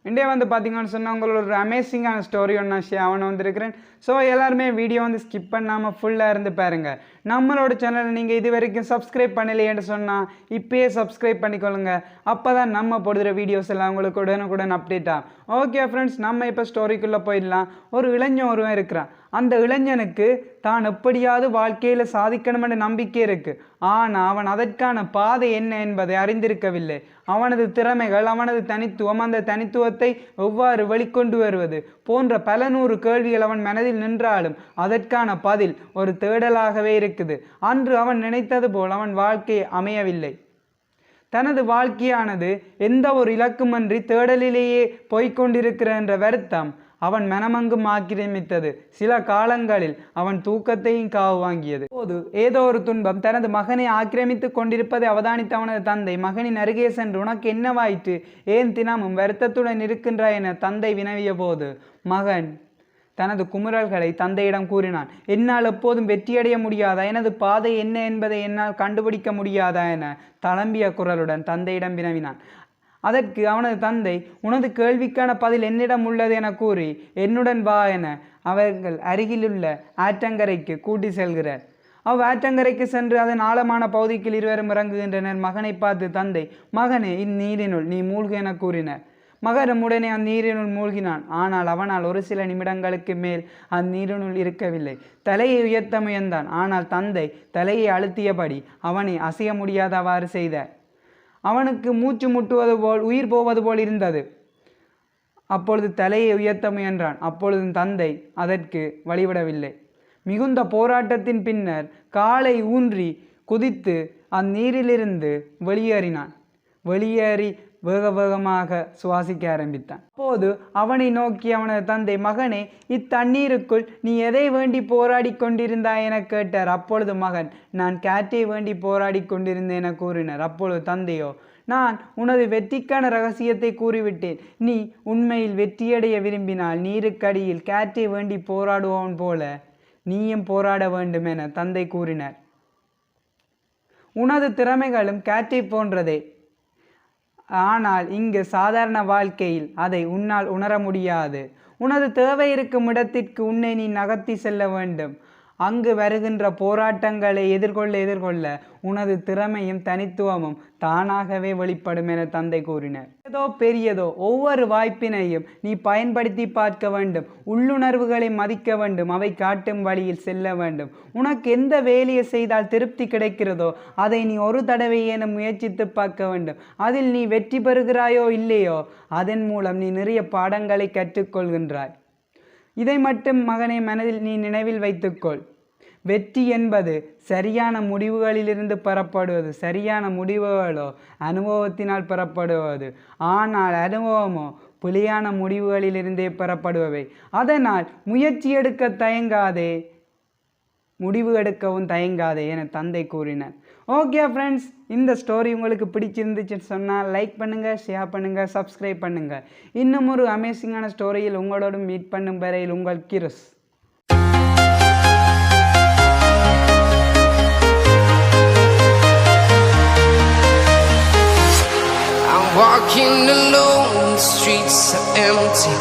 இன்றைய வந்து பார்த்தீங்கன்னு சொன்னால் உங்களோட ஒரு அமேசிங்கான ஸ்டோரி ஒன்று நான் ஷேர் வந்திருக்கிறேன். ஸோ எல்லாருமே வீடியோ வந்து ஸ்கிப் பண்ணாமல் ஃபுல்லாக இருந்து பாருங்கள். நம்மளோட சேனலை நீங்கள் இது வரைக்கும் சப்ஸ்கிரைப் பண்ணலையேன்னு சொன்னால் இப்போயே சப்ஸ்கிரைப் பண்ணிக்கொள்ளுங்க. அப்போ தான் நம்ம போடுற வீடியோஸ் எல்லாம் உங்களுக்கு உடனுக்குடன் அப்டேட் ஆகும். ஓகே ஃப்ரெண்ட்ஸ், நம்ம இப்போ ஸ்டோரிக்குள்ளே போயிடலாம். ஒரு இளைஞன் ஒருவன் இருக்கிறான். அந்த இளைஞனுக்கு தான் எப்படியாவது வாழ்க்கையில் சாதிக்கணுமென்ற நம்பிக்கை இருக்குது. ஆனால் அவன் அதற்கான பாதை என்ன என்பதை அறிந்திருக்கவில்லை. அவனது திறமைகள், அவனது தனித்துவம், அந்த தனித்துவத்தை எவ்வாறு வெளிக்கொண்டு வருவது போன்ற பல நூறு கேள்விகள் அவன் மனதில் நின்றாலும் அதற்கான பதில் ஒரு தேடலாகவே இருக்குது. அன்று அவன் நினைத்தது போல் அவன் வாழ்க்கை அமையவில்லை. தனது வாழ்க்கையானது எந்த ஒரு இலக்குமன்றி தேடலிலேயே போய்கொண்டிருக்கிற என்ற வருத்தம் அவன் மனமங்கும் ஆக்கிரமித்தது. சில காலங்களில் அவன் தூக்கத்தையும் காவு வாங்கியது. போது ஏதோ ஒரு துன்பம் தனது மகனை ஆக்கிரமித்து கொண்டிருப்பதை அவதானித்த அவனது தந்தை மகனின் அருகே சென்று, உனக்கு என்னவாயிற்று, ஏன் தினமும் வருத்தத்துடன் இருக்கின்றாய் என தந்தை வினவிய போது மகன் தனது குமுறல்களை தந்தையிடம் கூறினான். என்னால் எப்போதும் வெற்றியடைய முடியாதா, எனது பாதை என்ன என்பதை என்னால் கண்டுபிடிக்க முடியாதா என தளம்பிய குரலுடன் தந்தையிடம் வினவினான். அதற்கு அவனது தந்தை, உனது கேள்விக்கான பதில் என்னிடம் உள்ளது என கூறி என்னுடன் வா என அவர்கள் அருகிலுள்ள ஆற்றங்கரைக்கு கூட்டி செல்கிறார். ஆற்றங்கரைக்கு சென்று அதன் ஆழமான பகுதிக்கு இருவரும் இறங்குகின்றனர். மகனை பார்த்து தந்தை, மகனே, இந்நீரினுள் நீ மூழ்கு என கூறினார். மகனும் உடனே அந்நீரினுள் மூழ்கினான். ஆனால் அவனால் ஒரு சில நிமிடங்களுக்கு மேல் அந்நீரினுள் இருக்கவில்லை. தலையை உயர்த்த முயன்றான். ஆனால் தந்தை தலையை அழுத்தியபடி அவனை அசைய முடியாதவாறு செய்தார். அவனுக்கு மூச்சு முட்டுவது போல், உயிர் போவது போல் இருந்தது. அப்பொழுது தலையை உயர்த்த முயன்றான். அப்பொழுது தந்தை அதற்கு வழிவிடவில்லை. மிகுந்த போராட்டத்தின் பின்னர் காலை ஊன்றி குதித்து அந்நீரிலிருந்து வெளியேறினான். வெளியேறி வேக வேகமாக சுவாசிக்க ஆரம்பித்தான். அப்போது அவனை நோக்கி அவனது தந்தை, மகனே, இத்தண்ணீருக்குள் நீ எதை வேண்டி போராடி கொண்டிருந்தாய் என கேட்டார். அப்பொழுது மகன், நான் காற்றை வேண்டி போராடி கொண்டிருந்தேன் என கூறினார். அப்பொழுது தந்தையோ, நான் உனது வெற்றிக்கான ரகசியத்தை கூறிவிட்டேன். நீ உண்மையில் வெற்றியடைய விரும்பினால் நீருக்கடியில் காற்றை வேண்டி போராடுவோன் போல நீயும் போராட வேண்டும் என தந்தை கூறினார். உனது திறமைகளும் காற்றை போன்றதே. ஆனால் இங்கு சாதாரண வாழ்க்கையில் அதை உன்னால் உணர முடியாது. உனது தேவை இருக்கும் இடத்திற்கு உன்னை நீ நகர்த்தி செல்ல வேண்டும். அங்கு வருகின்ற போராட்டங்களை எதிர்கொள்ள உனது திறமையும் தனித்துவமும் தானாகவே வெளிப்படும் என தந்தை கூறினார். ஏதோ பெரியதோ ஒவ்வொரு வாய்ப்பினையும் நீ பயன்படுத்தி பார்க்க வேண்டும். உள்ளுணர்வுகளை மதிக்க வேண்டும். அவை காட்டும் வழியில் செல்ல வேண்டும். உனக்கு எந்த வேலையை செய்தால் திருப்தி கிடைக்கிறதோ அதை நீ ஒரு தடவை என முயற்சித்து பார்க்க வேண்டும். அதில் நீ வெற்றி பெறுகிறாயோ இல்லையோ அதன் மூலம் நீ நிறைய பாடங்களை கற்றுக்கொள்கின்றாய். இதை மட்டும் மகனை மனதில் நீ நினைவில் வைத்துக்கொள். வெற்றி என்பது சரியான முடிவுகளிலிருந்து பெறப்படுவது. சரியான முடிவுகளோ அனுபவத்தினால் பெறப்படுவது. ஆனால் அனுபவமோ புலியான முடிவுகளிலிருந்தே பெறப்படுபவை. அதனால் முயற்சி எடுக்க தயங்காதே, முடிவு எடுக்கவும் தயங்காதே என தந்தை கூறினார். ஓகே ஃப்ரெண்ட்ஸ், இந்த ஸ்டோரி உங்களுக்கு பிடிச்சிருந்துச்சுன்னு சொன்னால் லைக் பண்ணுங்கள், ஷேர் பண்ணுங்கள், சப்ஸ்கிரைப் பண்ணுங்கள். இன்னும் ஒரு அமேசிங்கான ஸ்டோரியில் உங்களோடு மீட் பண்ணும் வரையில் உங்கள் கிருஸ். Walking alone, the streets are empty.